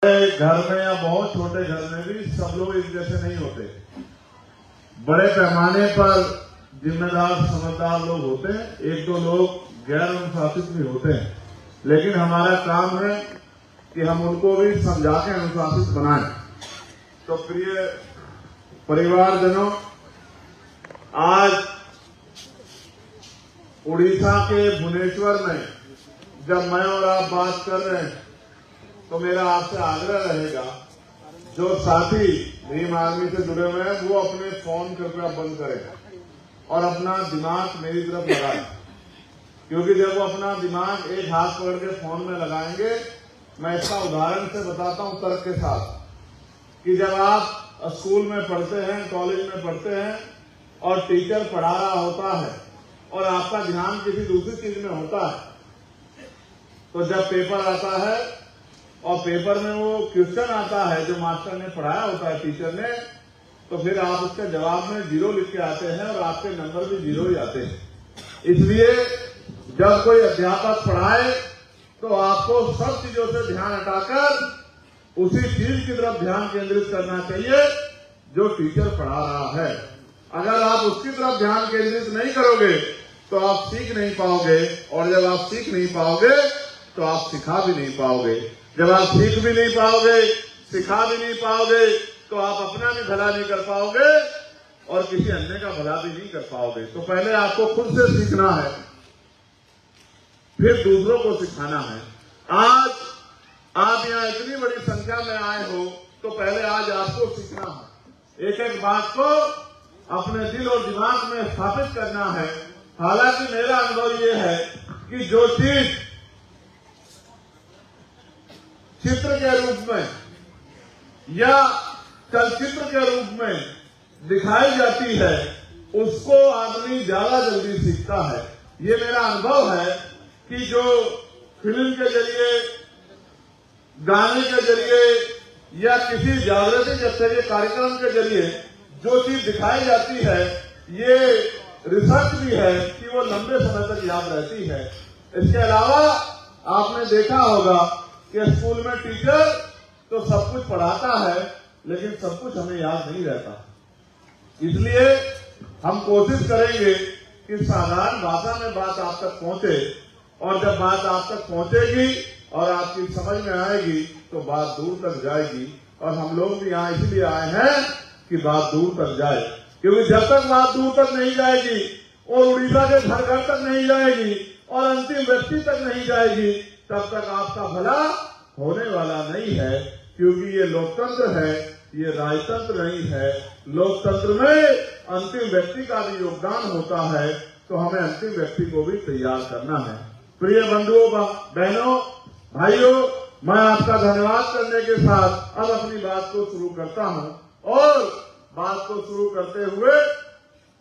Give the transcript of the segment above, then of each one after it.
घर में या बहुत छोटे घर में भी सब लोग एक जैसे नहीं होते। बड़े पैमाने पर जिम्मेदार समझदार लोग होते हैं, एक दो लोग गैर अनुशासित भी होते हैं, लेकिन हमारा काम है कि हम उनको भी समझा के अनुशासित बनाएं। तो प्रिय परिवारजनों, आज उड़ीसा के भुवनेश्वर में जब मैं और आप बात कर रहे हैं तो मेरा आपसे आग्रह रहेगा, जो साथी भीम आर्मी से जुड़े हुए हैं वो अपने फोन कृपया बंद करें और अपना दिमाग मेरी तरफ लगाएं, क्योंकि जब वो अपना दिमाग एक हाथ पकड़ के फोन में लगाएंगे, मैं इसका उदाहरण से बताता हूं तर्क के साथ, कि जब आप स्कूल में पढ़ते हैं, कॉलेज में पढ़ते हैं और टीचर पढ़ा रहा होता है और आपका ध्यान किसी दूसरी चीज में होता है, तो जब पेपर आता है और पेपर में वो क्वेश्चन आता है जो मास्टर ने पढ़ाया होता है, टीचर ने, तो फिर आप उसके जवाब में 0 लिख के आते हैं और आपके नंबर भी 0 ही आते हैं। इसलिए जब कोई अध्यापक पढ़ाए तो आपको सब चीजों से ध्यान हटाकर उसी चीज की तरफ ध्यान केंद्रित करना चाहिए जो टीचर पढ़ा रहा है। अगर आप उसकी तरफ ध्यान केंद्रित नहीं करोगे तो आप सीख नहीं पाओगे, और जब आप सीख नहीं पाओगे तो आप सिखा भी नहीं पाओगे। जब आप सीख भी नहीं पाओगे, सिखा भी नहीं पाओगे, तो आप अपना भी भला नहीं कर पाओगे और किसी अन्य का भला भी नहीं कर पाओगे। तो पहले आपको खुद से सीखना है, फिर दूसरों को सिखाना है। आज आप यहाँ इतनी बड़ी संख्या में आए हो तो पहले आज आपको सीखना है, एक एक बात को अपने दिल और दिमाग में स्थापित करना है। हालांकि मेरा अनुभव ये है कि जो चीज चित्र के रूप में या चलचित्र के रूप में दिखाई जाती है उसको आदमी ज्यादा जल्दी सीखता है। ये मेरा अनुभव है कि जो फिल्म के जरिए, गाने के जरिए या किसी जागृति जैसे के कार्यक्रम के जरिए जो चीज दिखाई जाती है, ये रिसर्च भी है कि वो लंबे समय तक याद रहती है। इसके अलावा आपने देखा होगा कि स्कूल में टीचर तो सब कुछ पढ़ाता है, लेकिन सब कुछ हमें याद नहीं रहता। इसलिए हम कोशिश करेंगे कि साधारण भाषा में बात आप तक पहुंचे, और जब बात आप तक पहुंचेगी और आपकी समझ में आएगी तो बात दूर तक जाएगी। और हम लोग भी यहाँ इसलिए आए हैं कि बात दूर तक जाए, क्योंकि जब तक बात दूर तक नहीं जाएगी और उड़ीसा के घर घर तक नहीं जाएगी और अंतिम व्यक्ति तक नहीं जाएगी, तब तक आपका भला होने वाला नहीं है। क्योंकि ये लोकतंत्र है, ये राजतंत्र नहीं है। लोकतंत्र में अंतिम व्यक्ति का भी योगदान होता है, तो हमें अंतिम व्यक्ति को भी तैयार करना है। प्रिय बंधुओं, बहनों, भाइयों, मैं आपका धन्यवाद करने के साथ अब अपनी बात को शुरू करता हूं। और बात को शुरू करते हुए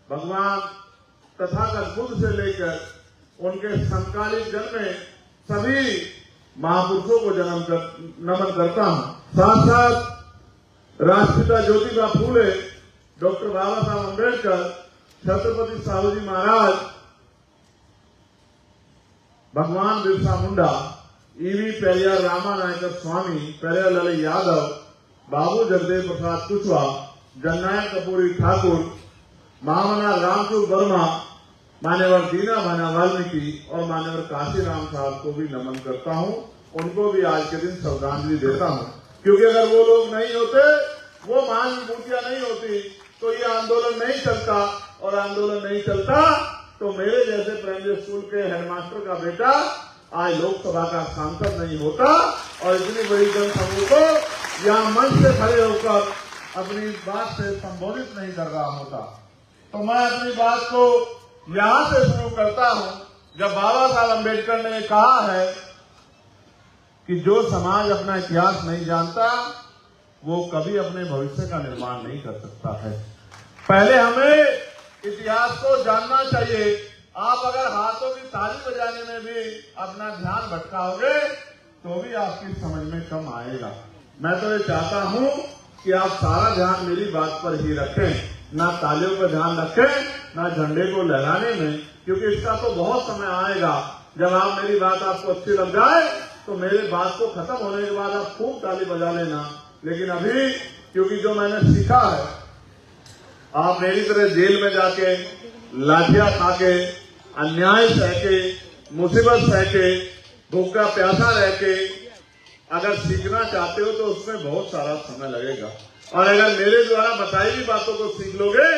भगवान तथागत बुद्ध से लेकर उनके समकालीन जन्म में सभी महापुरुषों को नमन करता हूं। साथ साथ राष्ट्रपिता ज्योतिबा फूले, डॉक्टर बाबा साहब अम्बेडकर, छत्रपति साहू जी महाराज, भगवान बिरसा मुंडा, ईवी पेरियार रामानायकर स्वामी, पेरियार लाल यादव, बाबू जगदेव प्रसाद कुशवाहा, जननायक कपूरी ठाकुर, महामना रामचूर वर्मा, मान्यवर दीना भाना वाल्मीकि और मान्यवर काशीराम साहब को भी नमन करता हूं। उनको भी आज के दिन श्रद्धांजलि देता हूं, क्योंकि अगर वो लोग नहीं होते, वो महान विभूतियां नहीं होती, तो ये आंदोलन नहीं चलता, और आंदोलन नहीं चलता तो मेरे जैसे प्राइमरी स्कूल के हेडमास्टर का बेटा आज लोकसभा का सांसद नहीं होता और इतनी बड़ी जनसमूह को यहाँ मंच से खड़े होकर अपनी बात से संबोधित नहीं कर रहा होता। तो मैं अपनी बात को यहां से शुरू करता हूं, जब बाबा साहब अम्बेडकर ने कहा है कि जो समाज अपना इतिहास नहीं जानता वो कभी अपने भविष्य का निर्माण नहीं कर सकता है। पहले हमें इतिहास को जानना चाहिए। आप अगर हाथों की ताली बजाने में भी अपना ध्यान भटकाओगे तो भी आपकी समझ में कम आएगा। मैं तो ये चाहता हूं कि आप सारा ध्यान मेरी बात पर ही रखें, ना तालियों पर ध्यान रखें, ना झंडे को लहराने में, क्योंकि इसका तो बहुत समय आएगा जब आप मेरी बात आपको अच्छी लग जाए तो मेरे बात को खत्म होने के बाद आप खूब ताली बजा लेना। लेकिन अभी क्योंकि जो मैंने सीखा है, आप मेरी तरह जेल में जाके लाठियां खा के, अन्याय सह के, मुसीबत सह के, भूखा प्यासा रह के अगर सीखना चाहते हो तो उसमें बहुत सारा समय लगेगा। और अगर मेरे द्वारा बताई हुई बातों को सीख लोगे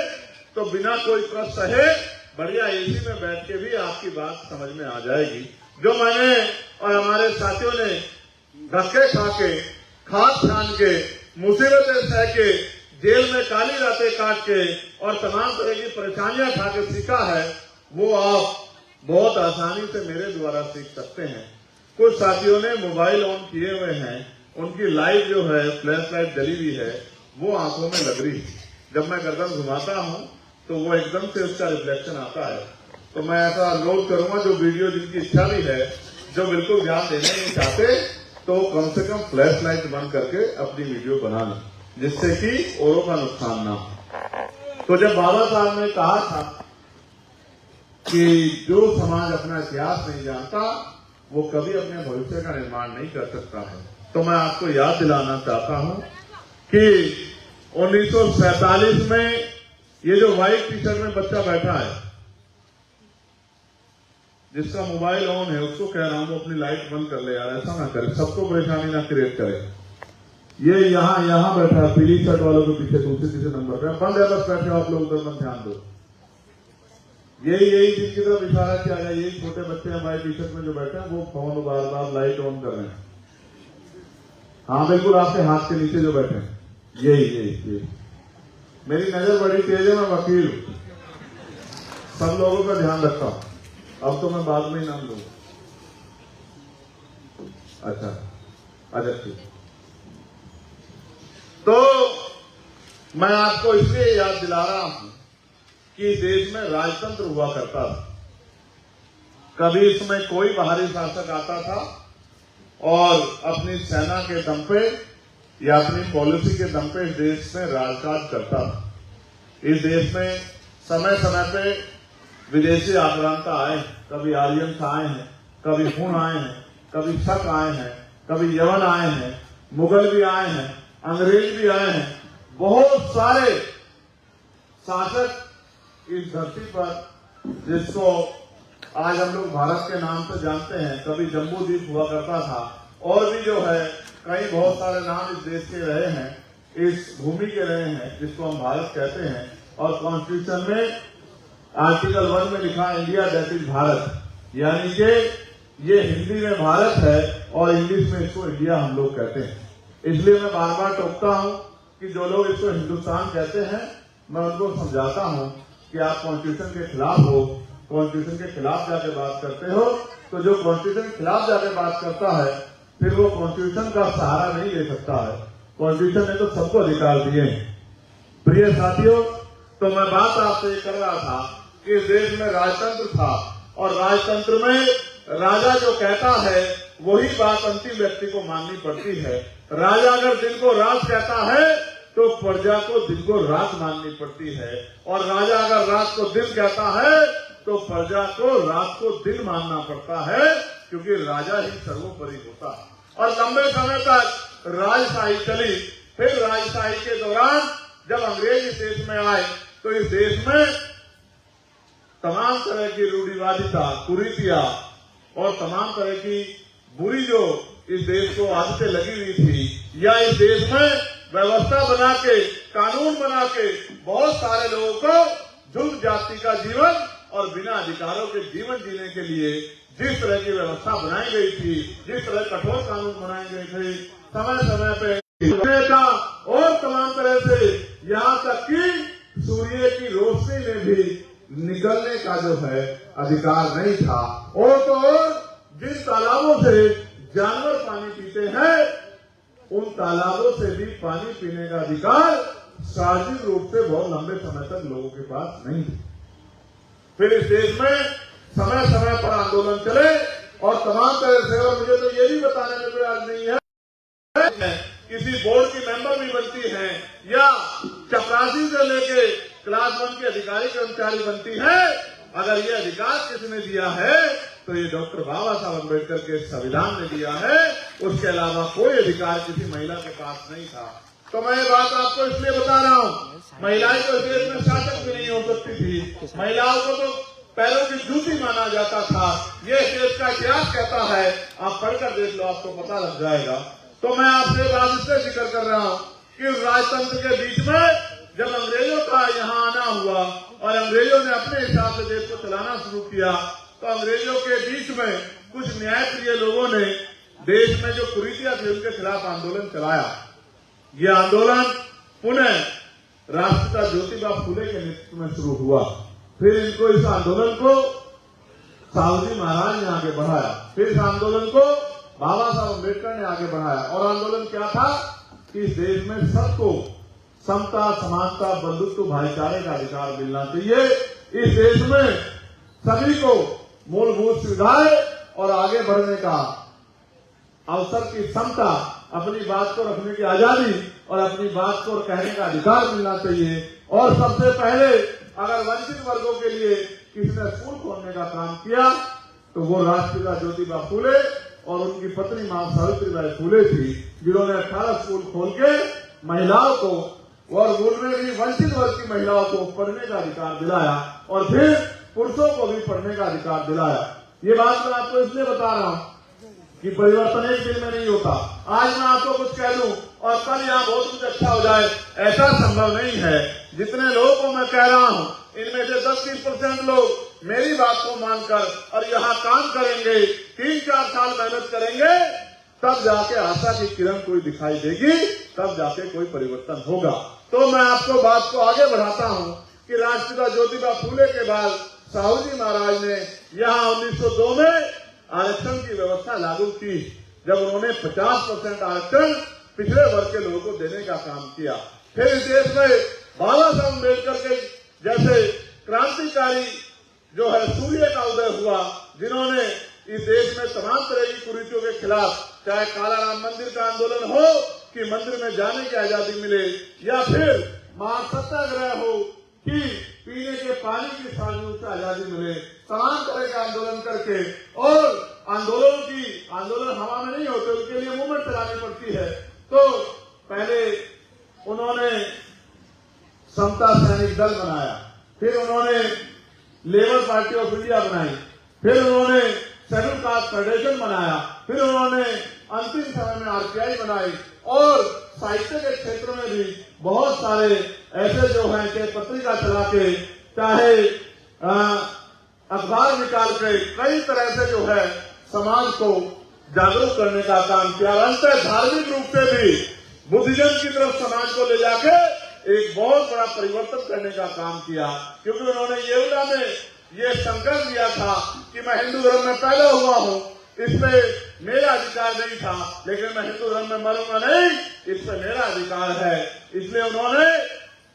तो बिना कोई कष्ट सहे बढ़िया एसी में बैठ के भी आपकी बात समझ में आ जाएगी। जो मैंने और हमारे साथियों ने धक्के खा के, खाद छान के, मुसीबतें सह के, जेल में काली रातें काट के और तमाम तरह की परेशानियां खा के सीखा है, वो आप बहुत आसानी से मेरे द्वारा सीख सकते हैं। कुछ साथियों ने मोबाइल ऑन किए हुए हैं, उनकी लाइट जो है, फ्लैश लाइट जली हुई है, वो आंखों में लग रही है। जब मैं गर्दन घुमाता हूं तो वो एकदम से उसका रिफ्लेक्शन आता है। तो मैं ऐसा अनुरोध करूंगा, जो वीडियो जिनकी इच्छा भी है, जो बिल्कुल ध्यान देना नहीं चाहते, तो कम से कम फ्लैश लाइट बंद करके अपनी वीडियो बना लें, जिससे कि औरों का नुकसान ना हो। तो जब बाबा साहब ने कहा था कि जो समाज अपना इतिहास नहीं जानता वो कभी अपने भविष्य का निर्माण नहीं कर सकता है, तो मैं आपको याद दिलाना चाहता हूं कि 1947 में ये जो व्हाइट टी शर्ट में बच्चा बैठा है, जिसका मोबाइल ऑन है, उसको कह रहा हूं वो अपनी लाइट बंद कर ले यार, ऐसा ना करे, सबको परेशानी ना क्रिएट करे। ये यहां बैठा है पीली शर्ट वालों के पीछे, दूसरे नंबर पे बंद है, बस बैठे आप लोग उधर मत ध्यान दो। यही जिनकी तरफ इशारा किया गया, यही छोटे बच्चे हैं व्हाइट टी शर्ट में जो बैठे हैं, वो phone bar bar light on कर रहे हैं। हाँ बिल्कुल, आपके हाथ के नीचे जो बैठे हैं, यही मेरी नजर बड़ी तेज है, मैं वकील हूं, सब लोगों का ध्यान रखता हूं। अब तो मैं बाद में ही नाम दूंगा। अच्छा ठीक। तो मैं आपको इसलिए याद दिला रहा हूं कि देश में राजतंत्र हुआ करता था। कभी इसमें कोई बाहरी शासक आता था और अपनी सेना के दम पे या अपनी पॉलिसी के दम पे इस देश में राजकाज करता था। इस देश में समय समय पे विदेशी आक्रांता आए, कभी आर्यन आए हैं, कभी हुन आए हैं, कभी शक आए हैं, कभी यवन आए हैं, मुगल भी आए हैं, अंग्रेज भी आए हैं। बहुत सारे शासक इस धरती पर, जिसको आज हम लोग भारत के नाम से जानते हैं, कभी जम्बू द्वीप हुआ करता था, और भी जो है कई बहुत सारे नाम इस देश के रहे हैं, इस भूमि के रहे हैं, जिसको हम भारत कहते हैं। और कॉन्स्टिट्यूशन में आर्टिकल 1 में लिखा इंडिया दैट इज भारत, यानी कि ये हिंदी में भारत है और इंग्लिश में इसको इंडिया हम लोग कहते हैं। इसलिए मैं बार बार टोकता हूं कि जो लोग इसको हिंदुस्तान कहते हैं, मैं उनको समझाता हूं कि आप कॉन्स्टिट्यूशन के खिलाफ हो, कॉन्स्टिट्यूशन के खिलाफ जाके बात करते हो। तो जो कॉन्स्टिट्यूशन के खिलाफ जाके बात करता है, फिर वो कॉन्स्टिट्यूशन का सहारा नहीं ले सकता है। कॉन्स्टिट्यूशन ने तो सबको अधिकार दिए हैं। प्रिय साथियों, तो मैं बात आपसे कर रहा था कि इस देश में राजतंत्र था, और राजतंत्र में राजा जो कहता है वही बात अंतिम व्यक्ति को माननी पड़ती है। राजा अगर दिन को रात कहता है तो प्रजा को दिन को रात माननी पड़ती है, और राजा अगर रात को दिन कहता है तो प्रजा को रात को दिन मानना पड़ता है, क्योंकि राजा ही सर्वोपरि होता है। और लंबे समय तक राजशाही चली। फिर राजशाही के दौरान जब अंग्रेज इस देश में आए तो इस देश में तमाम तरह की रूढ़िवादिता, कुरीतियां और तमाम तरह की बुरी जो इस देश को आदतें लगी हुई थी, या इस देश में व्यवस्था बना के, कानून बना के बहुत सारे लोगों को झुंड जाति का जीवन और बिना अधिकारों के जीवन जीने के लिए जिस तरह की व्यवस्था बनाई गई थी, जिस तरह कठोर कानून बनाए गए थे, समय समय पे का और तमाम तरह से, यहाँ तक कि सूर्य की रोशनी में भी निकलने का जो है अधिकार नहीं था। और तो और जिन तालाबों से जानवर पानी पीते हैं, उन तालाबों से भी पानी पीने का अधिकार सार्वजनिक रूप से बहुत लंबे समय तक लोगों के पास नहीं था। फिर इस देश में समय समय पर आंदोलन चले और तमाम तरह से, और मुझे तो ये भी बताने में कोई आज नहीं है, किसी बोर्ड की मेंबर भी बनती हैं या चपरासी से लेके क्लास 1 के अधिकारी कर्मचारी बनती है, अगर ये अधिकार किसने दिया है तो ये डॉक्टर बाबा साहब अम्बेडकर के संविधान ने दिया है। उसके अलावा कोई अधिकार किसी महिला के पास नहीं था। तो मैं ये बात आपको इसलिए बता रहा हूँ, महिलाएं तो देश में शासक भी नहीं हो सकती थी। महिलाओं को तो पैरों की जूती माना जाता था। ये देश का इतिहास कहता है, आप पढ़कर देख लो, आपको पता लग जाएगा। तो मैं आपसे बात इसलिए जिक्र कर रहा हूँ कि राजतंत्र के बीच में जब अंग्रेजों का यहाँ आना हुआ और अंग्रेजों ने अपने हिसाब से देश को चलाना शुरू किया, तो अंग्रेजों के बीच में कुछ न्यायप्रिय लोगों ने देश में जो कुरीतियां थी उनके खिलाफ आंदोलन चलाया। ये आंदोलन पुनः राष्ट्रपिता ज्योतिबा फुले के नेतृत्व में शुरू हुआ। फिर इनको इस आंदोलन को साहूजी महाराज ने आगे बढ़ाया। फिर इस आंदोलन को बाबा साहब अम्बेडकर ने आगे बढ़ाया। और आंदोलन क्या था कि इस देश में सबको समता, समानता, बंधुत्व, भाईचारे का अधिकार मिलना चाहिए। इस देश में सभी को मूलभूत सुविधाएं और आगे बढ़ने का अवसर की क्षमता, अपनी बात को रखने की आजादी और अपनी बात को कहने का अधिकार मिलना चाहिए। और सबसे पहले अगर वंचित वर्गों के लिए किसी ने स्कूल खोलने का काम किया तो वो राष्ट्रपिता ज्योतिबा फुले और उनकी पत्नी मां सावित्रीबाई फुले थी, जिन्होंने 18 स्कूल खोल के महिलाओं को और उनमें भी वंचित वर्ग की महिलाओं को पढ़ने का अधिकार दिलाया और फिर पुरुषों को भी पढ़ने का अधिकार दिलाया। ये बात मैं आपको इसलिए बता रहा हूँ कि परिवर्तन एक दिन में नहीं होता। आज मैं आपको कुछ कह दूं और कल यहाँ बहुत कुछ अच्छा हो जाए, ऐसा संभव नहीं है। जितने लोगों को मैं कह रहा हूँ, इनमें से 10-20% लोग मेरी बात को मानकर और यहाँ काम करेंगे, 3-4 साल मेहनत करेंगे, तब जाके आशा की किरण कोई दिखाई देगी, तब जाके कोई परिवर्तन होगा। तो मैं आपको बात को आगे बढ़ाता हूँ कि राष्ट्रपिता ज्योतिबा फुले के बाद साहूजी महाराज ने यहाँ 1902 में आरक्षण की व्यवस्था लागू की, जब उन्होंने 50% आरक्षण पिछड़े वर्ग के लोगों को देने का काम किया। फिर इस देश में बाबा साहब अम्बेडकर के जैसे क्रांतिकारी जो है सूर्य का उदय हुआ, जिन्होंने इस देश में तमाम तरह की कुरीतियों के खिलाफ, चाहे काला राम मंदिर का आंदोलन हो कि मंदिर में जाने की आजादी मिले, या फिर महासत्याग्रह हो कि पीने के पानी की सार्वजनिक से आजादी मिले, तमाम तरह के आंदोलन करके, और आंदोलन हवा में नहीं होते, उनके लिए मूवमेंट चलानी पड़ती है। तो पहले उन्होंने समता सैनिक दल बनाया, फिर उन्होंने लेबर पार्टी ऑफ इंडिया बनाई, फिर उन्होंने शेड्यूल कास्ट फेडरेशन बनाया, फिर उन्होंने अंतिम समय में आरपीआई बनाई, और साहित्य के क्षेत्र में भी बहुत सारे ऐसे जो हैं कि पत्रिका चला के, चाहे अखबार निकाल के, कई तरह से जो है समाज को जागरूक करने का काम किया। अंत धार्मिक रूप से भी बुद्धिज्म की तरफ समाज को ले जाके एक बहुत बड़ा परिवर्तन करने का काम किया, क्योंकि उन्होंने येवला में ये संकल्प लिया था कि मैं हिंदू धर्म में पैदा हुआ हूँ, इसमें मेरा अधिकार नहीं था, लेकिन मैं हिंदू धर्म में मरूंगा नहीं, इसमें मेरा अधिकार है। इसलिए उन्होंने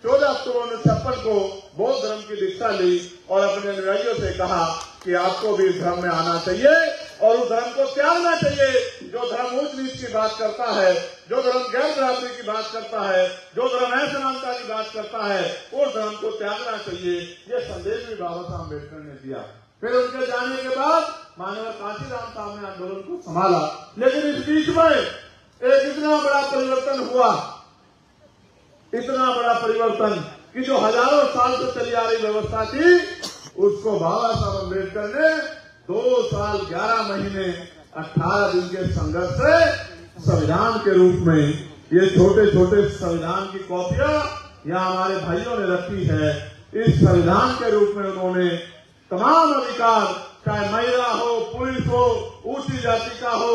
14 अक्टूबर 1956 को बौद्ध धर्म की दीक्षा ली और अपने अनुयायियों से कहा कि आपको भी इस धर्म में आना चाहिए और उस धर्म को त्यागना चाहिए जो धर्म ऊंच नीच की बात करता है, जो धर्म गैर बराबरी की बात करता है, जो धर्म असमानता की बात करता है, उस धर्म को त्यागना चाहिए। ये संदेश भी बाबा साहब अम्बेडकर ने दिया। फिर उनके जाने के बाद मानव काशीराम साहब ने आंदोलन को संभाला, लेकिन इस बीच में एक इतना बड़ा परिवर्तन हुआ, इतना बड़ा परिवर्तन कि जो हजारों साल से चली आ रही व्यवस्था थी, उसको बाबा साहब अम्बेडकर ने 2 साल 11 महीने 18 दिन के संघर्ष से संविधान के रूप में, ये छोटे छोटे संविधान की कॉपियां यहाँ हमारे भाइयों ने रखी है, इस संविधान के रूप में उन्होंने तमाम अधिकार, चाहे महिला हो, पुलिस हो, ऊंची जाति का हो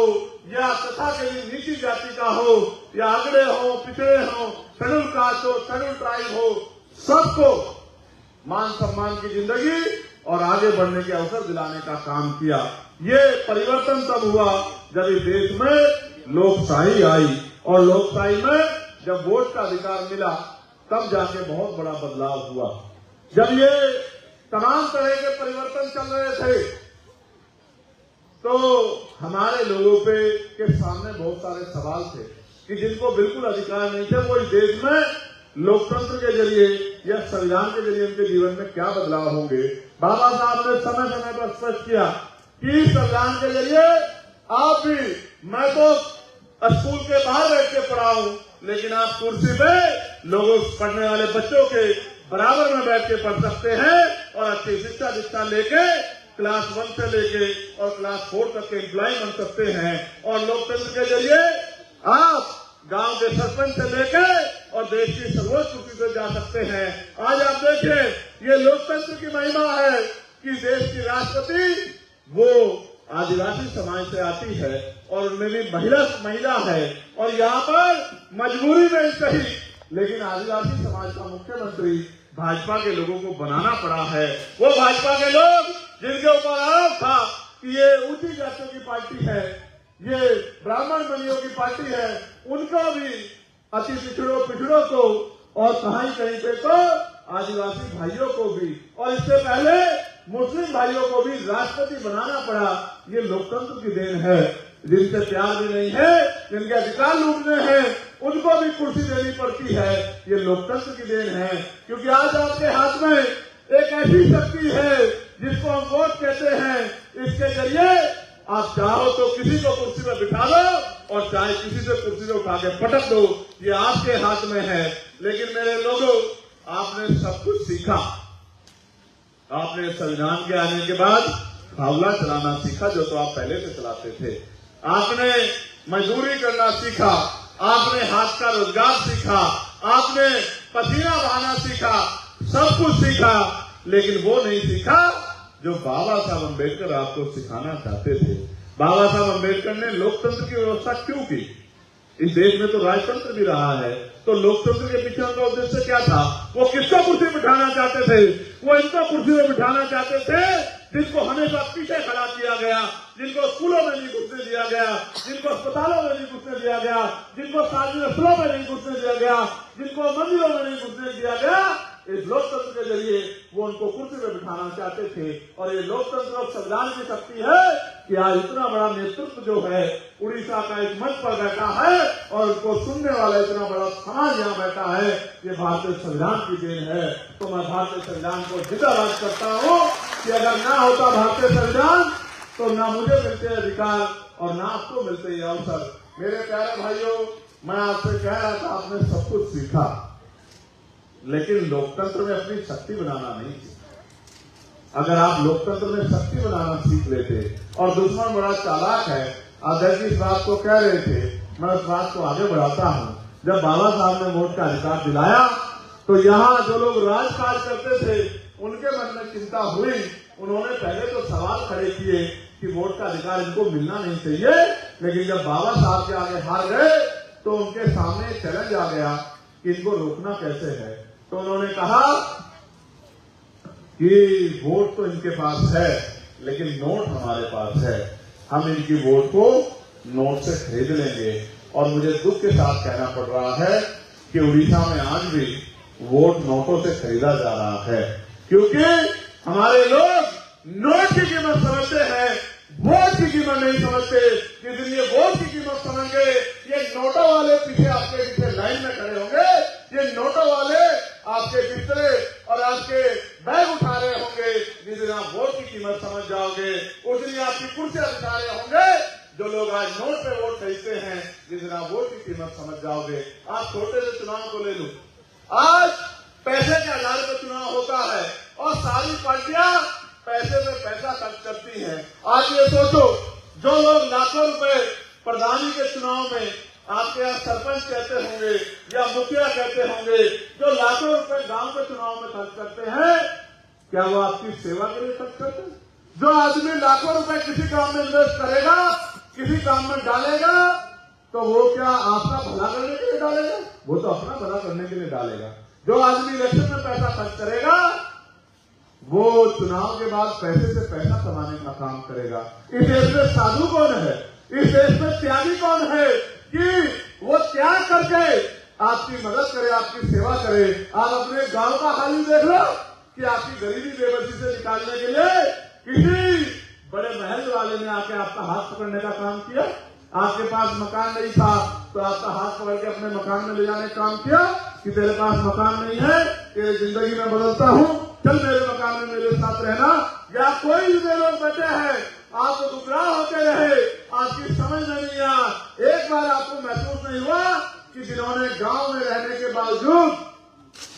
या तथा के लिए नीची जाति का हो, या अगड़े हो, पिछड़े हो, शेड्यूल कास्ट हो, शेड्यूल ट्राइब हो, सबको मान सम्मान की जिंदगी और आगे बढ़ने के अवसर दिलाने का काम किया। ये परिवर्तन तब हुआ जब इस देश में लोकशाही आई, और लोकशाही में जब वोट का अधिकार मिला, तब जाके बहुत बड़ा बदलाव हुआ। जब ये तमाम तरह के परिवर्तन चल रहे थे, तो हमारे लोगों के सामने बहुत सारे सवाल थे कि जिनको बिल्कुल अधिकार नहीं थे, वो इस देश में लोकतंत्र के जरिए या संविधान के जरिए उनके जीवन में क्या बदलाव होंगे। बाबा साहब ने समय समय पर स्पष्ट किया कि संविधान के जरिए आप भी, मैं तो स्कूल के बाहर बैठ के पढ़ा हूं, लेकिन आप कुर्सी पे लोगों पढ़ने वाले बच्चों के बराबर में बैठ के पढ़ सकते हैं और अच्छी शिक्षा दीक्षा लेके क्लास 1 से लेके और क्लास 4 तक के एम्प्लॉय बन सकते हैं। और लोकतंत्र के जरिए आप गांव के सरपंच से लेके और देश की सर्वोच्च कुर्सी से जा सकते हैं। आज आप देखिए, ये लोकतंत्र की महिमा है कि देश की राष्ट्रपति वो आदिवासी समाज से आती है और उनमें भी महिला है और यहाँ पर मजबूरी में सही, लेकिन आदिवासी समाज का मुख्यमंत्री भाजपा के लोगों को बनाना पड़ा है। वो भाजपा के लोग जिनके ऊपर आरोप था कि ये ऊंची जातियों की पार्टी है, ये ब्राह्मण बनियों की पार्टी है, उनको भी अति पिछड़ों को और कहीं पे तो आदिवासी भाइयों को भी और इससे पहले मुस्लिम भाइयों को भी राष्ट्रपति बनाना पड़ा। ये लोकतंत्र की देन है। जिनसे प्यार भी नहीं है, जिनके अधिकार लूटने हैं, उनको भी कुर्सी देनी पड़ती है। ये लोकतंत्र की देन है, क्योंकि आज आपके हाथ में एक ऐसी शक्ति है जिसको हम वोट कहते हैं। इसके जरिए आप चाहो तो किसी को कुर्सी में बिठा दो और चाहे किसी से कुर्सी से उठा के पटक दो, ये आपके हाथ में है। लेकिन मेरे लोगों, आपने सब कुछ सीखा। आपने संविधान के आने के बाद फावला चलाना सीखा, जो तो आप पहले से चलाते थे। आपने मजदूरी करना सीखा, आपने हाथ का रोजगार सीखा, आपने पसीना बहाना सीखा, सब कुछ सीखा, लेकिन वो नहीं सीखा जो बाबा साहब अम्बेडकर आपको सिखाना चाहते थे। बाबा साहब अम्बेडकर ने लोकतंत्र की व्यवस्था क्यों की? इस देश में तो राजतंत्र भी रहा है, तो लोकतंत्र के पीछे उनका उद्देश्य क्या था? वो किसको कुर्सी बिठाना चाहते थे? वो इनको कुर्सी में बिठाना चाहते थे जिनको हमेशा पीछे खड़ा किया गया, जिनको स्कूलों में नहीं घुसने दिया गया, जिनको अस्पतालों में नहीं घुसने दिया गया, जिनको सार्वजनिक स्थलों में नहीं घुसने दिया गया, जिनको मंदिरों में नहीं घुसने दिया गया। इस लोकतंत्र के जरिए वो उनको कुर्सी में बिठाना चाहते थे। और ये लोकतंत्र और संविधान की शक्ति है कि आज इतना बड़ा नेतृत्व जो है उड़ीसा का एक मंच पर बैठा है और उसको सुनने वाला इतना बड़ा समाज यहाँ बैठा है, ये भारतीय संविधान की देन है। तो मैं भारतीय संविधान को जिंदाबाद करता हूँ कि अगर ना होता भारतीय संविधान तो ना मुझे मिलते अधिकार और ना आपको मिलते ये अवसर। मेरे प्यारे भाइयों, मैं आपसे कह रहा था, आपने सब कुछ सीखा, लेकिन लोकतंत्र में अपनी शक्ति बनाना नहीं सीखा। अगर आप लोकतंत्र में शक्ति बनाना सीख लेते, और दुश्मन बड़ा चालाक है, अध्यक्ष इस बात को कह रहे थे, मैं उस बात को आगे बढ़ाता हूँ। जब बाबा साहब ने वोट का अधिकार दिलाया तो यहाँ जो लोग राजकाज करते थे उनके मन में चिंता हुई। उन्होंने पहले तो सवाल खड़े किए कि वोट का अधिकार इनको मिलना नहीं चाहिए, लेकिन जब बाबा साहब के आगे हार गए तो उनके सामने चैलेंज आ गया कि इनको रोकना कैसे है। तो उन्होंने कहा कि वोट तो इनके पास है, लेकिन नोट हमारे पास है, हम इनकी वोट को नोट से खरीद लेंगे। और मुझे दुख के साथ कहना पड़ रहा है कि उड़ीसा में आज भी वोट नोटों से खरीदा जा रहा है, क्योंकि हमारे लोग नोट की कीमत समझते हैं, वोट की कीमत नहीं समझते। जिस दिन ये वोट की कीमत समझेंगे, ये नोटों वाले पीछे आपके पीछे लाइन में खड़े होंगे, ये नोटों वाले आपके बिस्तरे और आपके बैग उठा रहे होंगे। जिस दिन आप वोट की कीमत समझ जाओगे, उस दिन आपकी कुर्सियां बिठा रहे होंगे। जो लोग आज नोट पे वोट खरीदते हैं, जिस दिन आप वोट की कीमत समझ जाओगे। आप छोटे से चुनाव को ले लो, आज पैसे के आधार पर चुनाव होता है और सारी पार्टियां पैसे में पैसा खर्च करती हैं। आज ये सोचो, जो लोग लाखों रुपए प्रधानी के चुनाव में आपके यहाँ सरपंच कहते होंगे या मुखिया कहते होंगे, जो लाखों रुपए गांव के चुनाव में खर्च करते हैं, क्या वो आपकी सेवा के लिए खर्च करते हैं? जो आदमी लाखों रुपए किसी काम में इन्वेस्ट करेगा, किसी काम में डालेगा, तो वो क्या आपका भला करने के लिए डालेगा? वो तो अपना भला करने के लिए डालेगा। जो आदमी इलेक्शन में पैसा खर्च करेगा, वो चुनाव के बाद पैसे से पैसा कमाने का काम करेगा। इस देश में साधु कौन है? इस देश में त्यागी कौन है कि वो त्याग करके आपकी मदद करे, आपकी सेवा करे? आप अपने गांव का हाल ही देख लो कि आपकी गरीबी बेबसी से निकालने के लिए किसी बड़े महल वाले ने आके आपका हाथ पकड़ने का काम किया। आपके पास मकान नहीं था तो आपका हाथ पकड़ के अपने मकान में ले जाने का काम किया कि तेरे पास मकान नहीं है, तेरी जिंदगी में बदलता हूँ, चल मेरे मकान में मेरे साथ रहना। या कोई भी लोग बैठे हैं आप तो गुमराह होते रहे, आपकी समझ में नहीं आया। एक बार आपको महसूस नहीं हुआ कि जिन्होंने गांव में रहने के बावजूद,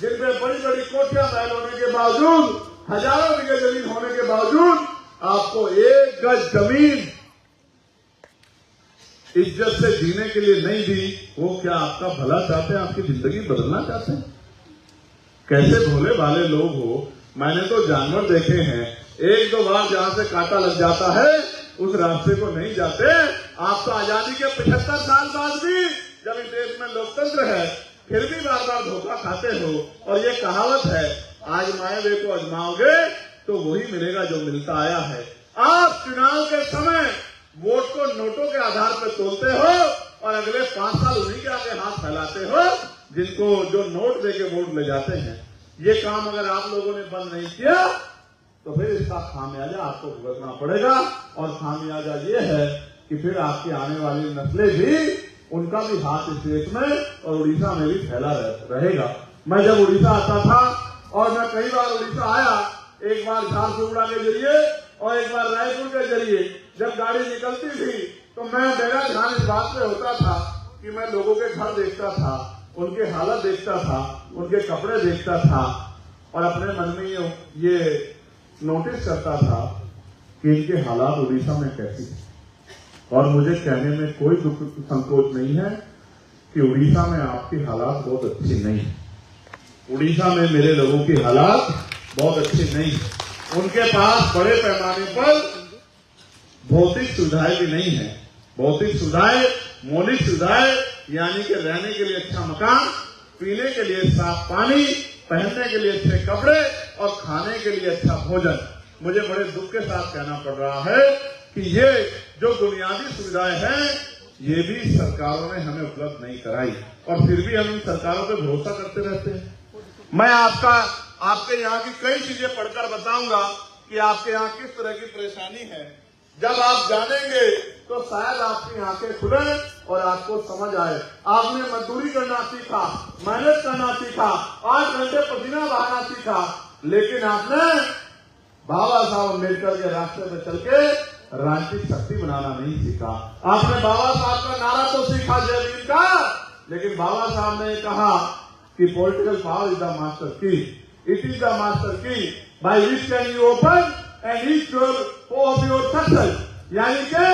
जिनमें बड़ी बड़ी कोठियां महल होने के बावजूद, हजारों बीघे जमीन होने के बावजूद आपको एक गज जमीन इज्जत से जीने के लिए नहीं दी, वो क्या आपका भला चाहते हैं, आपकी जिंदगी बदलना चाहते हैं? कैसे भोले भाले लोग हो। मैंने तो जानवर देखे हैं, एक दो बार जहां से कांटा लग जाता है उस रास्ते को नहीं जाते। आप तो आजादी के 75 साल बाद भी, जब इस देश में लोकतंत्र है, फिर भी बार बार धोखा खाते हो। और ये कहावत है, आजमाए हुए को आजमाओगे तो वही मिलेगा जो मिलता आया है। आप चुनाव के समय वोट को नोटों के आधार पर तोलते हो और अगले 5 साल उन्हीं के आगे हाथ फैलाते हो जिनको जो नोट देके वोट ले जाते हैं। ये काम अगर आप लोगों ने बंद नहीं किया तो फिर इसका खामियाजा आपको भुगतना पड़ेगा। और खामियाजा ये है कि फिर आपकी आने वाली नस्लें भी, उनका भी हाथ इस देश में और उड़ीसा में भी फैला रहेगा। मैं जब उड़ीसा आता था, और मैं कई बार उड़ीसा आया, एक बार झारसुगुड़ा के जरिए और एक बार रायपुर के जरिए, जब गाड़ी निकलती थी तो मेरा ध्यान इस बात पे होता था कि मैं लोगों के घर देखता था, उनके हालत देखता था, उनके कपड़े देखता था और अपने मन में ये नोटिस करता था कि इनके हालात उड़ीसा में कैसी है। और मुझे कहने में कोई दुख संकोच नहीं है कि उड़ीसा में आपकी हालात बहुत अच्छी नहीं है। उड़ीसा में मेरे लोगों की हालात बहुत अच्छी नहीं है। उनके पास बड़े पैमाने पर भौतिक सुविधाएं भी नहीं है। भौतिक सुविधाएं, मौलिक सुविधाएं, यानी कि रहने के लिए अच्छा मकान, पीने के लिए साफ पानी, पहनने के लिए अच्छे कपड़े और खाने के लिए अच्छा भोजन। मुझे बड़े दुख के साथ कहना पड़ रहा है कि ये जो बुनियादी सुविधाएं हैं, ये भी सरकारों ने हमें उपलब्ध नहीं कराई और फिर भी हम इन सरकारों पे भरोसा करते रहते हैं। मैं आपके यहाँ की कई चीजें पढ़कर बताऊंगा कि आपके यहाँ किस तरह की परेशानी है। जब आप जानेंगे तो शायद आपकी आंखें खुले और आपको समझ आए। आपने मजदूरी करना सीखा, मेहनत करना सीखा, 8 घंटे पसीना बहाना सीखा, लेकिन आपने बाबा साहब अम्बेडकर के रास्ते में चल के राजनीतिक शक्ति बनाना नहीं सीखा। आपने बाबा साहब का नारा तो सीखा जय भीम का, लेकिन बाबा साहब ने कहा कि political power is the master की, इट इज द मास्टर की by which can you open and each door of your success. यानी कि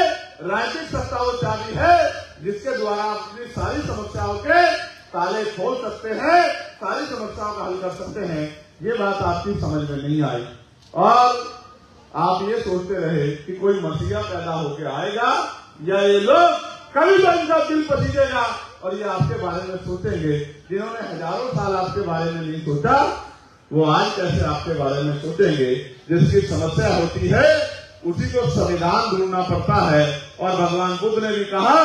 राजनीतिक सत्ता वो चाबी है जिसके द्वारा आप अपनी सारी समस्याओं के ताले खोल सकते हैं, सारी समस्याओं का हल कर सकते हैं। ये बात आपकी समझ में नहीं आई और आप ये सोचते रहे कि कोई मसीहा पैदा होकर आएगा या ये लोग कभी तो इनका दिल पसीजेगा और ये आपके बारे में सोचेंगे। जिन्होंने हजारों साल आपके बारे में नहीं सोचा, वो आज कैसे आपके बारे में सोचेंगे। जिसकी समस्या होती है उसी को संविधान ढूंढना पड़ता है। और भगवान बुद्ध ने भी कहा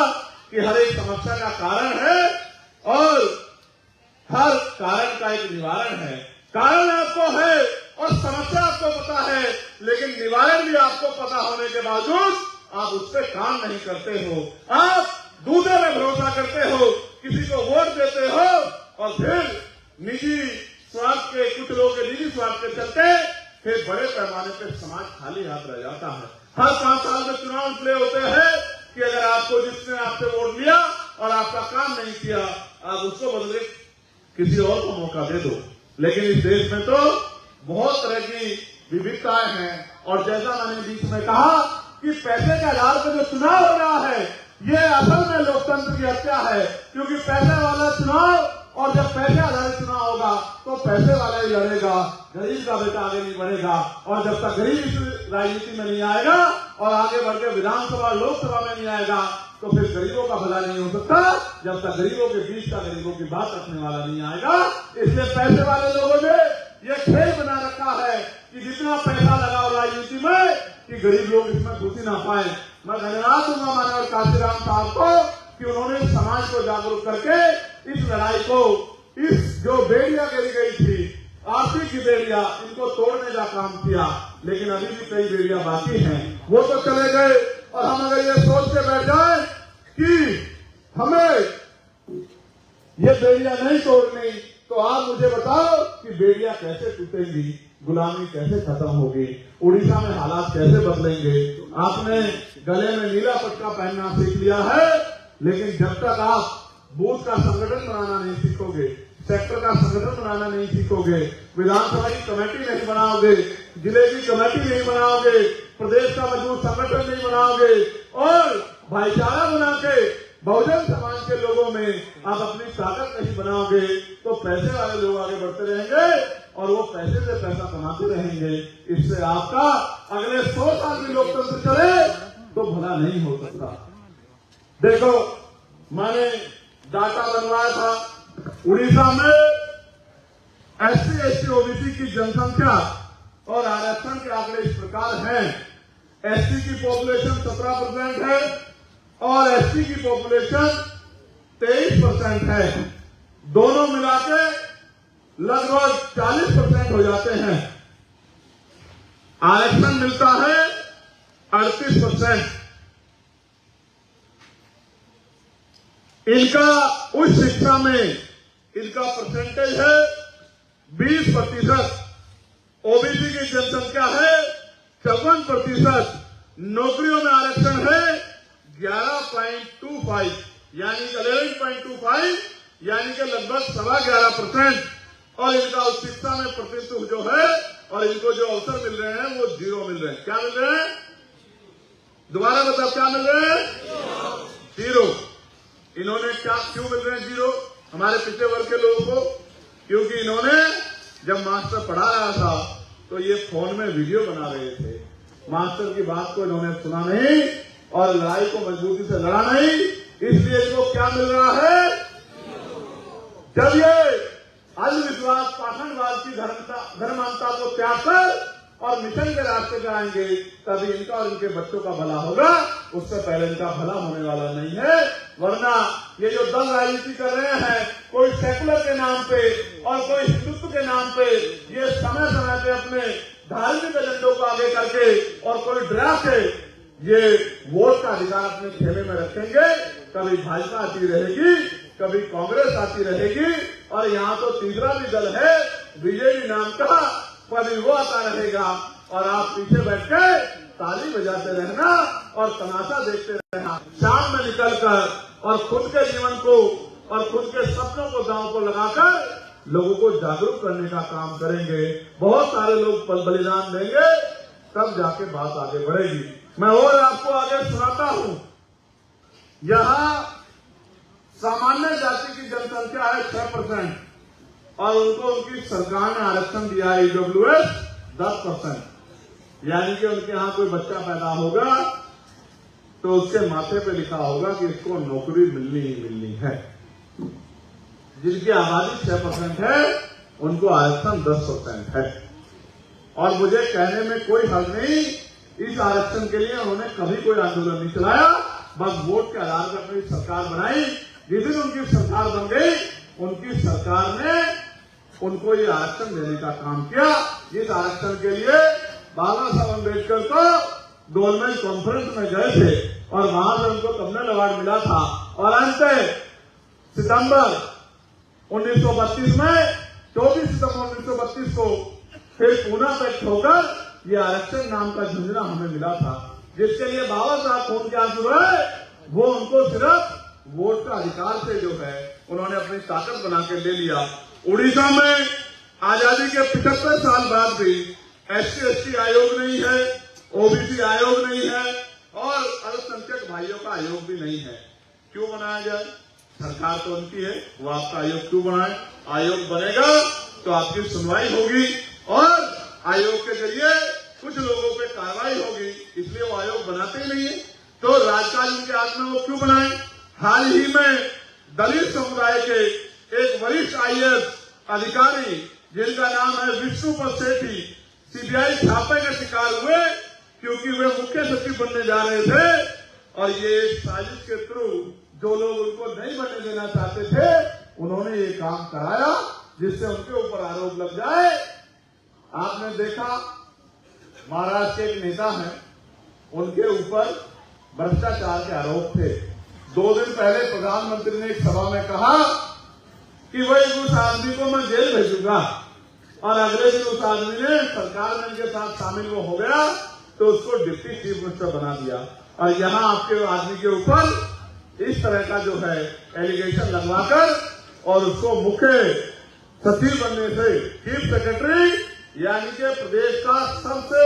कि हर एक समस्या का कारण है और हर कारण का एक निवारण है। कारण आपको है और समस्या आपको पता है, लेकिन निवारण भी आपको पता होने के बावजूद आप उस पर काम नहीं करते हो। आप दूसरे में भरोसा करते हो, किसी को वोट देते हो और फिर निजी स्वार्थ के, कुछ लोगों के निजी स्वार्थ के चलते फिर बड़े पैमाने पर समाज खाली हाथ रह जाता है। हर 5 साल में चुनाव इसलिए होते हैं कि अगर आपको जिसने आपसे वोट लिया और आपका काम नहीं किया, आप उसको बदले किसी और को मौका दे दो। लेकिन इस देश में तो बहुत तरह की विविधताएं हैं और जैसा मैंने बीच में कहा कि पैसे के आधार पर जो चुनाव हो रहा है, ये असल में लोकतंत्र की हत्या है। क्योंकि पैसे वाला चुनाव, और जब पैसे आधारित चुनाव होगा तो पैसे वाला ही लड़ेगा, गरीब का बेटा आगे नहीं बढ़ेगा। और जब तक गरीब इस राजनीति में नहीं आएगा और आगे बढ़ के विधानसभा लोकसभा में नहीं आएगा तो फिर गरीबों का भला नहीं हो सकता, जब तक गरीबों के बीच का गरीबों की बात रखने वाला नहीं आएगा। इसलिए पैसे वाले लोगों ने ये खेल बना रखा है कि जितना पैसा लगाओ राजनीति में कि गरीब लोग इसमें खुशी ना पाए। मैं धन्यवाद दूंगा मानव काशीराम साहब को कि उन्होंने समाज को जागरूक करके इस लड़ाई को, इस जो बेड़ियां गिरी गई थी, आर्थिक की बेड़ियां, इनको तोड़ने का काम किया। लेकिन अभी भी कई बेड़ियां बाकी हैं, वो तो चले गए। और हम अगर ये सोच के बैठ जाए कि हमें ये बेड़ियां नहीं तोड़नी, तो आप मुझे बताओ कि बेड़ियां कैसे टूटेंगी। गुलामी कैसे खत्म होगी, उड़ीसा में हालात कैसे बदलेंगे। आपने गले में नीला पट्टा पहनना सीख लिया है, लेकिन जब तक आप बूथ का संगठन बनाना नहीं सीखोगे, सेक्टर का संगठन बनाना नहीं सीखोगे, विधानसभा की कमेटी नहीं बनाओगे, जिले की कमेटी नहीं बनाओगे, प्रदेश का मजबूत संगठन नहीं बनाओगे और भाईचारा बना के बहुजन समाज के लोगों में आप अपनी ताकत नहीं बनाओगे, तो पैसे वाले लोग आगे बढ़ते रहेंगे और वो पैसे से पैसा कमाते रहेंगे। इससे आपका अगले 100 साल भी लोकतंत्र चले तो भला नहीं हो सकता। देखो, मैंने डाटा बनवाया था, उड़ीसा में SC ST OBC की जनसंख्या और आरक्षण के आंकड़े इस प्रकार हैं। SC की पॉपुलेशन 17% है और ST की पॉपुलेशन 23% है। दोनों मिलाके लगभग 40% हो जाते हैं। आरक्षण मिलता है 38%। इनका उच्च शिक्षा में इनका परसेंटेज है 20%। ओबीसी की जनसंख्या है 54%। नौकरियों में आरक्षण है 11.25 यानी कि 11.25 यानी कि लगभग 11.25%। और इनका उच्च शिक्षा में प्रतिशत जो है और इनको जो अवसर मिल रहे हैं वो 0 मिल रहे हैं। क्या मिल रहे हैं? दोबारा बताओ, क्या मिल रहे हैं? 0। इन्होंने क्यों मिल रहे हैं 0 हमारे पिछले वर्ग के लोगों को? क्योंकि इन्होंने जब मास्टर पढ़ा रहा था तो ये फोन में वीडियो बना रहे थे। मास्टर की बात को इन्होंने सुना नहीं और लड़ाई को मजबूती से लड़ा नहीं, इसलिए इनको क्या मिल रहा है? जब ये अंधविश्वास, पाखंडवाद की धर्मांता को त्याग कर और मिशन के रास्ते पे आएंगे, तभी इनका और इनके बच्चों का भला होगा। उससे पहले इनका भला होने वाला नहीं है। वरना ये जो दल राजनीति कर रहे हैं, कोई सेकुलर के नाम पे और कोई हिंदुत्व के नाम पे, ये समय समय पे अपने धार्मिक एजेंडों को आगे करके और कोई डरा के ये वोट का अधिकार अपने खेमे में रखेंगे। कभी भाजपा आती रहेगी, कभी कांग्रेस आती रहेगी और यहाँ तो तीसरा भी दल है बीजेपी नाम का, कभी वो आता रहेगा और आप पीछे बैठ के ताली बजाते रहना और तमाशा देखते रहना। शाम में निकलकर और खुद के जीवन को और खुद के सपनों को दांव को लगाकर लोगों को जागरूक करने का काम करेंगे। बहुत सारे लोग बलिदान देंगे, तब जाके बात आगे बढ़ेगी। मैं और आपको आगे सुनाता हूं। यहाँ सामान्य जाति की जनसंख्या है 6% और उनको उनकी सरकार ने आरक्षण दिया है EWS 10%। यानी कि उनके यहाँ कोई बच्चा पैदा होगा तो उसके माथे पे लिखा होगा कि इसको नौकरी मिलनी ही मिलनी है। जिनकी आबादी 6% है उनको आरक्षण 10% है। और मुझे कहने में कोई हर्ज नहीं, इस आरक्षण के लिए उन्होंने कभी कोई आंदोलन नहीं चलाया, बस वोट के आधार पर अपनी सरकार बनाई। जिस दिन उनकी सरकार बन गई, उनकी सरकार ने उनको ये आरक्षण देने का काम किया। इस आरक्षण के लिए बाबा साहब अम्बेडकर को गोलमेज कॉन्फ्रेंस में गए थे और वहां से उनको कम्युनल अवार्ड मिला था। और अंत सितंबर 1932 में 24 सितंबर 1932 को फिर पूना पे ठोकर ये आरक्षण नाम का झुंझुना हमें मिला था, जिसके लिए बाबा साहब खून के आंसू है। वो उनको सिर्फ वोट का अधिकार से जो है उन्होंने अपनी ताकत बना के ले लिया। उड़ीसा में आजादी के 75 साल बाद भी SC ST आयोग नहीं है, OBC आयोग नहीं है और अल्पसंख्यक भाइयों का आयोग भी नहीं है। क्यों बनाया जाए? सरकार तो उनकी है, वो आपका आयोग क्यों बनाए? आयोग बनेगा तो आपकी सुनवाई होगी और आयोग के जरिए कुछ लोगों पे कार्रवाई होगी, इसलिए वो आयोग बनाते ही नहीं है। तो राजकाज उनके हाथ में, वो क्यों बनाए? हाल ही में दलित समुदाय के एक वरिष्ठ IAS अधिकारी जिनका नाम है विष्णुपद सेठी CBI छापे का शिकार हुए क्योंकि वे मुख्य सचिव बनने जा रहे थे और ये साजिश के थ्रू जो लोग उनको नहीं बनने देना चाहते थे उन्होंने ये काम कराया जिससे उनके ऊपर आरोप लग जाए। आपने देखा महाराष्ट्र के एक नेता हैं, उनके ऊपर भ्रष्टाचार के आरोप थे। 2 दिन पहले प्रधानमंत्री ने एक सभा में कहा कि भाई उस आदमी को मैं जेल भेजूंगा और अगले दिन उस आदमी ने सरकार में इनके साथ शामिल वो हो गया तो उसको डिप्टी चीफ मिनिस्टर बना दिया। और यहाँ आपके आदमी के ऊपर इस तरह का जो है एलिगेशन लगवाकर और उसको मुख्य सचिव बनने से चीफ सेक्रेटरी यानी कि प्रदेश का सबसे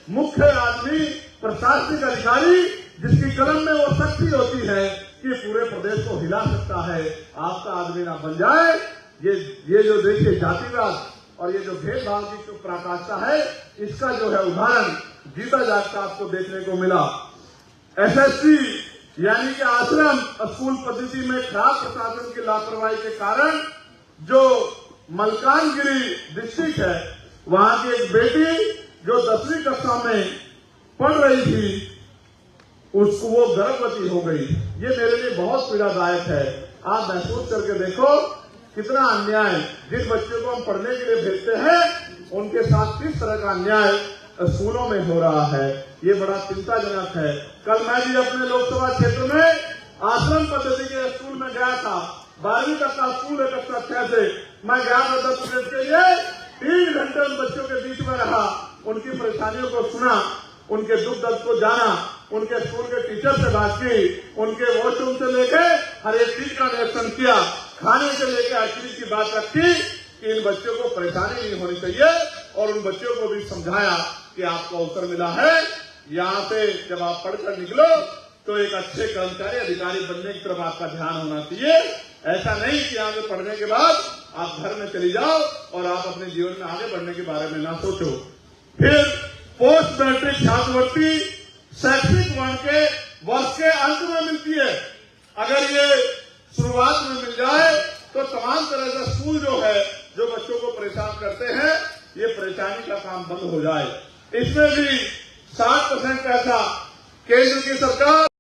मुख्य आदमी, प्रशासनिक अधिकारी जिसकी कलम में वो शक्ति होती है कि पूरे प्रदेश को हिला सकता है, आपका आदमी ना बन जाए। ये जो देखिए जातिवाद और ये जो भेदभाव की जो पराकाष्ठा है, इसका जो है उदाहरण जीता जागता आपको देखने को मिला। एसएससी यानी कि आश्रम स्कूल पद्धति में खराब प्रशासन की लापरवाही के कारण जो मलकानगिरी डिस्ट्रिक्ट है, वहां की एक बेटी जो 10वीं कक्षा में पढ़ रही थी, उसको वो गर्भवती हो गई। ये मेरे लिए बहुत पीड़ादायक है। आप महसूस करके देखो कितना अन्याय, जिस बच्चे को हम पढ़ने के लिए भेजते हैं उनके साथ किस तरह का अन्याय स्कूलों में हो रहा है। ये बड़ा चिंताजनक है। कल मैं भी अपने लोकसभा क्षेत्र में आश्रम पद्धति के स्कूल में गया था। 12वीं तक का स्कूल है, कक्षा 6 से मैं गया था 10 मिनट के लिए। 3 घंटे उन बच्चों के बीच में रहा, उनकी परेशानियों को सुना, उनके दुख दर्द को जाना, उनके स्कूल के टीचर से बात की, उनके वॉशरूम से लेके हर एक चीज का निरीक्षण किया, खाने से लेकर हर चीज की बात रखी कि इन बच्चों को परेशानी नहीं होनी चाहिए और उन बच्चों को भी समझाया कि आपको अवसर मिला है, यहाँ से जब आप पढ़कर निकलो तो एक अच्छे कर्मचारी अधिकारी बनने की तरफ आपका ध्यान होना चाहिए। ऐसा नहीं कि यहाँ से पढ़ने के बाद आप घर में चली जाओ और आप अपने जीवन में आगे बढ़ने के बारे में ना सोचो। फिर पोस्ट मैट्रिक छात्रवृत्ति शैक्षिक वर्ण के वर्ष के अंत में मिलती है। अगर ये शुरुआत में मिल जाए तो तमाम तरह से स्कूल जो है, जो बच्चों को परेशान करते हैं, ये परेशानी का काम बंद हो जाए। इसमें भी 60% पैसा केंद्र की सरकार